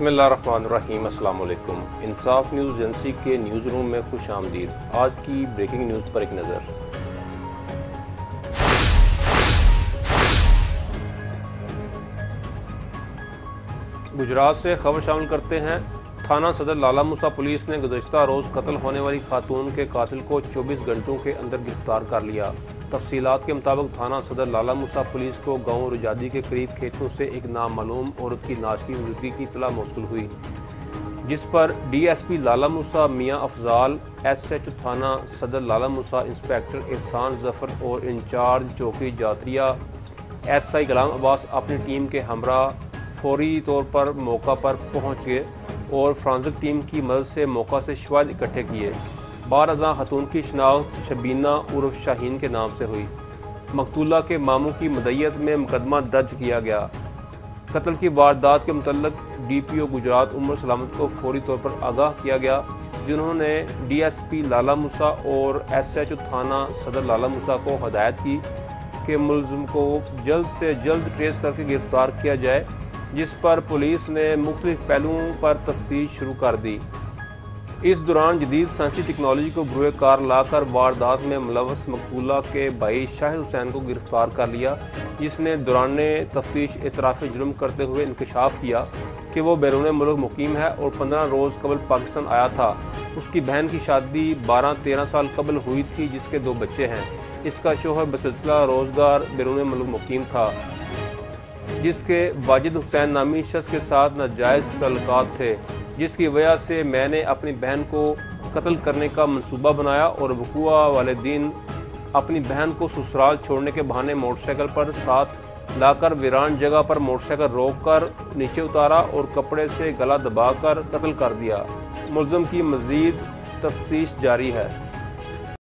बिस्मिल्लाहिर्रहमानिर्रहीम। अस्सलाम वालेकुम। इंसाफ न्यूज़ एजेंसी के न्यूज़ रूम में खुश आमदीद। आज की ब्रेकिंग न्यूज़ पर एक नज़र। गुजरात से खबर शामिल करते हैं। थाना सदर लाला मूसा पुलिस ने गुज़श्ता रोज़ कत्ल होने वाली खातून के कातिल को 24 घंटों के अंदर गिरफ्तार कर लिया। तफसीलात के मुताबिक थाना सदर लाला मूसा पुलिस को गांव रुजादी के करीब खेतों से एक नामालूम औरत की नाश की मौजूदगी की इत्तला मौसूल हुई, जिस पर डीएसपी लाला मूसा मियां अफजाल, एसएचओ थाना सदर लाला मूसा इंस्पेक्टर एहसान जफर और इंचार्ज चौकी जातरिया एसआई गुलाम अब्बास अपनी टीम के हमरा फौरी तौर पर मौका पर पहुँच गए और फ्रांसिक टीम की मदद से मौका से शवाहिद इकट्ठे किए। बारअज़ां खतून की शनाख्त शबीना उर्फ शाहीन के नाम से हुई। मकतूला के मामू की मदय्यत में मुकदमा दर्ज किया गया। कत्ल की वारदात के मुतल्लिक डीपीओ गुजरात उमर सलामत को फौरी तौर पर आगाह किया गया, जिन्होंने डीएसपी लाला मूसा और एसएचओ थाना सदर लाला मूसा को हदायत की कि मुलज़िम को जल्द से जल्द ट्रेस करके गिरफ्तार किया जाए, जिस पर पुलिस ने मुख्तलिफ पहलुओं पर तफ्तीश शुरू कर दी। इस दौरान जदीद साइंसी टेक्नोलॉजी को बरूए कार लाकर वारदात में मुलव्वस मकतूला के भाई शाहिद हुसैन को गिरफ्तार कर लिया, जिसने दौरान तफ्तीश एतराफ़ जुर्म करते हुए इंकशाफ किया कि वो बैरून मुल्क मुकीम है और 15 रोज़ कबल पाकिस्तान आया था। उसकी बहन की शादी 12-13 साल कबल हुई थी, जिसके 2 बच्चे हैं। इसका शोहर बसिलसिला रोज़गार बैरून मुल्क मुकीम था, जिसके वाजिद हुसैन नामी शख्स के साथ नाजायज़ तल्लुकात थे, जिसकी वजह से मैंने अपनी बहन को कत्ल करने का मंसूबा बनाया और वक़ुआ वाले दिन अपनी बहन को ससुराल छोड़ने के बहाने मोटरसाइकिल पर साथ लाकर वीरान जगह पर मोटरसाइकिल रोककर नीचे उतारा और कपड़े से गला दबाकर कत्ल कर दिया। मुलज़िम की मज़ीद तफ्तीश जारी है।